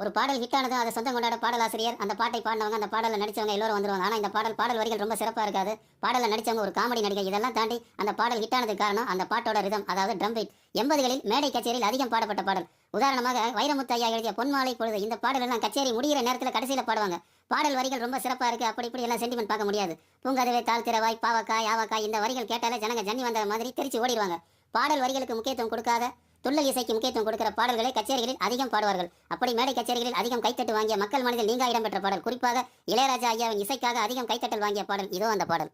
ஒரு பாடல் ஹிட் ஆனதும் அதை சொந்தம் கொண்டாட பாடலாசிரியர், அந்த பாட்டை பாடினவங்க, அந்த பாடல்ல நடிச்சவங்க எல்லோரும் வந்துருவாங்க. ஆனா இந்த பாடல் வரிகள் ரொம்ப சிறப்பா இருக்காது. பாடல்ல நடிச்சவங்க ஒரு காமெடி நடிகை. இதெல்லாம் தாண்டி அந்த பாடல் ஹிட் ஆனதுக்கு காரணம் அந்த பாட்டோட ரிதம், அதாவது ட்ரம் பீட். 80களில் மேடை கச்சேரியில் அதிகம் பாடப்பட்ட பாடல். உதாரணமாக வைரமுத்து ஐயா எழுதிய பொன்மாலை பொழுது. இந்த பாடல் எல்லாம் கச்சேரி முடிகிற நேரத்தில் கடைசியில பாடுவாங்க. பாடல் வரிகள் ரொம்ப சிறப்பா இருக்கு. அப்படி இப்படி எல்லாம் சென்டிமெண்ட் பார்க்க முடியாது. பூங்கதவே தாழ்த்திரவாய் பாவக்காய் ஆவக்காய், இந்த வரிகள் கேட்டாலே ஜனங்க ஜன்னி வந்த மாதிரி தெரிச்சு ஓடிடுவாங்க. பாடல் வரிகளுக்கு முக்கியத்துவம் கொடுக்காத, துள்ளல் இசைக்கு முக்கியத்துவம் கொடுக்கிற பாடல்களை கச்சேரிகளில் அதிகம் பாடுவார்கள். அப்படி மேடை கச்சேரிகளில் அதிகம் கைத்தட்டு வாங்கிய, மக்கள் மனதில் நீங்கா இடம்பெற்ற பாடல், குறிப்பாக இளையராஜா ஐயாவின் இசைக்காக அதிகம் கைத்தட்டல் வாங்கிய பாடல் இதோ அந்த பாடல்.